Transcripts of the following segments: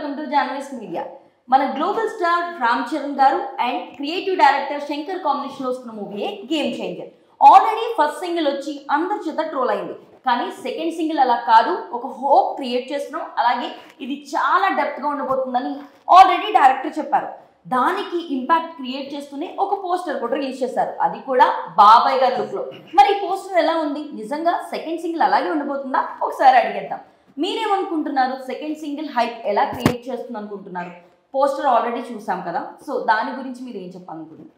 Welcome to జాన్వేస్ media. మన global star Ram Charan గారు and creative director Shankar combination లో వస్తున్న movie game changer. Already first single వచ్చి అందరి చేత ట్రోల్ అయింది, కానీ సెకండ్ సింగిల్ అలా కాదు, ఒక హోప్ క్రియేట్ చేస్తున్నాం. అలాగే ఇది చాలా డెప్త్ గా ఉండబోతుందని ఆల్రెడీ డైరెక్టర్ చెప్పారు. దానికి ఇంపాక్ట్ క్రియేట్ చేస్తూనే ఒక పోస్టర్ కూడా రిలీజ్ చేశారు, అది కూడా బాబాయ్ గారి లుక్ లో. మరి ఈ పోస్టర్ ఎలా ఉంది? నిజంగా సెకండ్ సింగిల్ అలాగే ఉండబోతుందా? ఒకసారి అడిగేద్దాం. మీరేమనుకుంటున్నారు? సెకండ్ సింగిల్ హైప్ ఎలా క్రియేట్ చేస్తుంది అనుకుంటున్నారు? పోస్టర్ ఆల్రెడీ చూసాం కదా, సో దాని గురించి మీరు ఏం చెప్పాలనుకుంటున్నారు?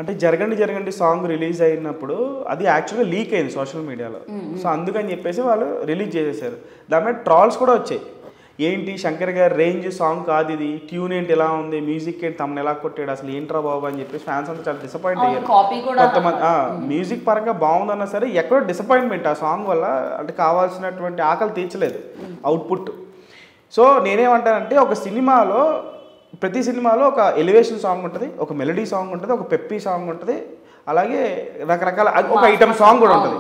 అంటే జరగండి సాంగ్ రిలీజ్ అయినప్పుడు అది యాక్చువల్గా లీక్ అయింది సోషల్ మీడియాలో. సో అందుకని చెప్పేసి వాళ్ళు రిలీజ్ చేసేసారు. దాని మీద ట్రాల్స్ కూడా వచ్చాయి. ఏంటి శంకర్ గారి రేంజ్ సాంగ్ కాదు ఇది, ట్యూన్ ఏంటి ఎలా ఉంది, మ్యూజిక్ ఏంటి తమను ఎలా కొట్టాడు, అసలు ఏంట్రా బాబు అని చెప్పేసి ఫ్యాన్స్ అంతా చాలా డిసప్పాయింట్ అయ్యారు. కొంతమంది మ్యూజిక్ పరంగా బాగుందన్నా సరే ఎక్కడో డిసప్పాయింట్మెంట్ ఆ సాంగ్ వల్ల, అంటే కావాల్సినటువంటి ఆకలి తీర్చలేదు అవుట్పుట్. సో నేనేమంటానంటే ఒక సినిమాలో ప్రతి సినిమాలో ఒక ఎలివేషన్ సాంగ్ ఉంటుంది, ఒక మెలడీ సాంగ్ ఉంటుంది, ఒక పెప్పీ సాంగ్ ఉంటుంది, అలాగే రకరకాల ఒక ఐటమ్ సాంగ్ కూడా ఉంటుంది.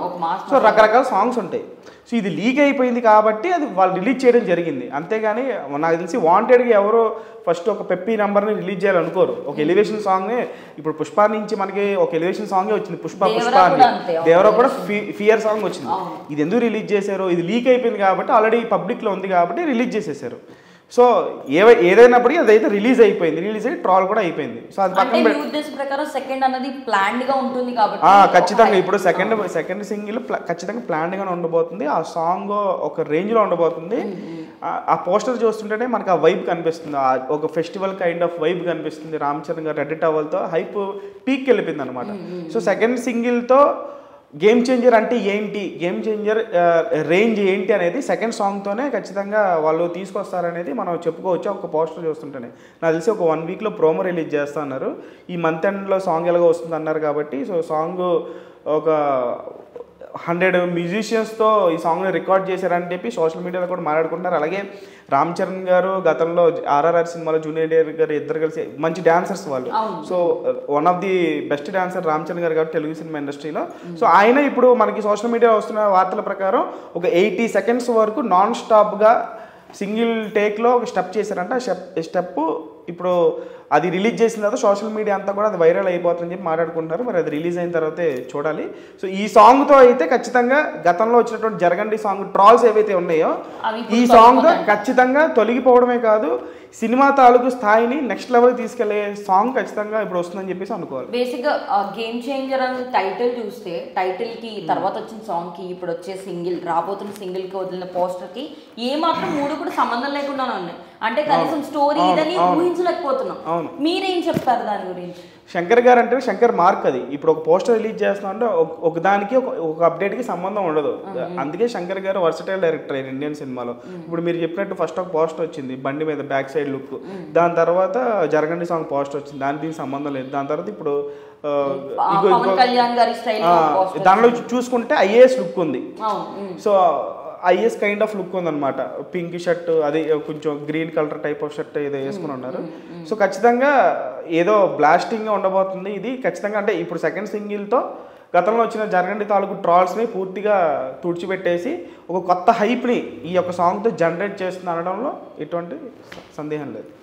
సో రకరకాల సాంగ్స్ ఉంటాయి. సో ఇది లీక్ అయిపోయింది కాబట్టి అది వాళ్ళు రిలీజ్ చేయడం జరిగింది. అంతేగాని నాకు తెలిసి వాంటెడ్గా ఎవరో ఫస్ట్ ఒక పెప్పీ నెంబర్ని రిలీజ్ చేయాలనుకోరు. ఒక ఎలివేషన్ సాంగ్నే ఇప్పుడు పుష్ప నుంచి మనకి ఒక ఎలివేషన్ సాంగే వచ్చింది, పుష్ప అని. దేవరా కూడా ఫియర్ సాంగ్ వచ్చింది. ఇది ఎందుకు రిలీజ్ చేశారు? ఇది లీక్ అయిపోయింది కాబట్టి, ఆల్రెడీ పబ్లిక్లో ఉంది కాబట్టి రిలీజ్ చేసేసారు. సో ఏదైనప్పటికీ అదైతే రిలీజ్ అయిపోయింది, రిలీజ్ అయ్యి ట్రాల్ కూడా అయిపోయింది. సో అది పక్కన ఖచ్చితంగా ఇప్పుడు సెకండ్ సింగిల్ ఖచ్చితంగా ప్లాన్డ్గానే ఉండబోతుంది. ఆ సాంగ్ ఒక రేంజ్లో ఉండబోతుంది. ఆ పోస్టర్ చూస్తుంటేనే మనకు ఆ వైబ్ కనిపిస్తుంది, ఒక ఫెస్టివల్ కైండ్ ఆఫ్ వైబ్ కనిపిస్తుంది. రామ్ చరణ్ గారు రెడ్ టవల్తో హైప్ పీక్ వెళ్ళిపోయింది అనమాట. సో సెకండ్ సింగిల్తో గేమ్ చేంజర్ అంటే ఏంటి, గేమ్ చేంజర్ రేంజ్ ఏంటి అనేది సెకండ్ సాంగ్తోనే ఖచ్చితంగా వాళ్ళు తీసుకొస్తారనేది మనం చెప్పుకోవచ్చు. ఒక పోస్టర్ చూస్తుంటేనే నాకు తెలిసి ఒక 1 వీక్లో ప్రోమో రిలీజ్ చేస్తా అన్నారు. ఈ మంత్ ఎండ్లో సాంగ్ ఎలాగో వస్తుంది అన్నారు కాబట్టి, సో సాంగ్ ఒక 100 మ్యూజిషియన్స్తో ఈ సాంగ్ని రికార్డ్ చేశారని చెప్పి సోషల్ మీడియాలో కూడా మాట్లాడుకుంటున్నారు. అలాగే రామ్ చరణ్ గారు గతంలో ఆర్ఆర్ఆర్ సినిమాలో జూనియర్ గారు ఇద్దరు కలిసి మంచి డాన్సర్స్ వాళ్ళు. So one of the best dancer Ram Charan గారు కాబట్టి తెలుగు సినిమా ఇండస్ట్రీలో. సో ఆయన ఇప్పుడు మనకి సోషల్ మీడియాలో వస్తున్న వార్తల ప్రకారం ఒక 80 సెకండ్స్ వరకు నాన్ స్టాప్గా సింగిల్ టేక్లో ఒక స్టెప్ చేశారంట. స్టెప్ ఇప్పుడు అది రిలీజ్ చేసిన తర్వాత సోషల్ మీడియా అంతా కూడా అది వైరల్ అయిపోతుందని చెప్పి మాట్లాడుకుంటున్నారు. మరి అది రిలీజ్ అయిన తర్వాతే చూడాలి. సో ఈ సాంగ్తో అయితే ఖచ్చితంగా గతంలో వచ్చినటువంటి జరగండి సాంగ్ ట్రాల్స్ ఏవైతే ఉన్నాయో ఈ సాంగ్తో ఖచ్చితంగా తొలగిపోవడమే కాదు, సినిమా తాలూకు స్థాయిని నెక్స్ట్ లెవెల్కి తీసుకెళ్లే సాంగ్ ఖచ్చితంగా ఇప్పుడు వస్తుందని చెప్పేసి అనుకోవాలి. బేసిక్గా గేమ్ చేంజర్ అని టైటిల్ చూస్తే, టైటిల్ కి తర్వాత వచ్చిన సాంగ్ కి ఇప్పుడు వచ్చే సింగిల్, రాబోతున్న సింగిల్ కి వదిలిన పోస్టర్ కి ఏమాత్రం మూడు కూడా సంబంధం లేకుండా ఉన్నాయి. అంటే కనీసం స్టోరీ ఇదని ఊహించలేకపోతున్నాం. మీరేం చెప్తారు దాని గురించి? శంకర్ గారు అంటే శంకర్ మార్క్ అది. ఇప్పుడు ఒక పోస్టర్ రిలీజ్ చేస్తున్నా అంటే ఒక దానికి ఒక అప్డేట్కి సంబంధం ఉండదు. అందుకే శంకర్ గారు వర్సటైల్ డైరెక్టర్ ఆయన ఇండియన్ సినిమాలో. ఇప్పుడు మీరు చెప్పినట్టు ఫస్ట్ ఒక పోస్టర్ వచ్చింది బండి మీద బ్యాక్ సైడ్ లుక్, దాని తర్వాత జరగండి సాంగ్ పోస్టర్ వచ్చింది, దానికి సంబంధం లేదు. దాని తర్వాత ఇప్పుడు దానిలో చూసుకుంటే ఐఏఎస్ లుక్ ఉంది. So is kind of look ఉందన్నమాట. పింక్ షర్ట్, అది కొంచెం green colour type of shirt ఏదో వేసుకుని ఉన్నారు. సో ఖచ్చితంగా ఏదో బ్లాస్టింగ్గా ఉండబోతుంది ఇది ఖచ్చితంగా. అంటే ఇప్పుడు సెకండ్ సింగిల్తో గతంలో వచ్చిన జరగండి తాలూకు ట్రాల్స్ని పూర్తిగా తుడిచిపెట్టేసి ఒక కొత్త హైప్ని ఈ యొక్క సాంగ్తో జనరేట్ చేస్తుంది అనడంలో ఎటువంటి సందేహం లేదు.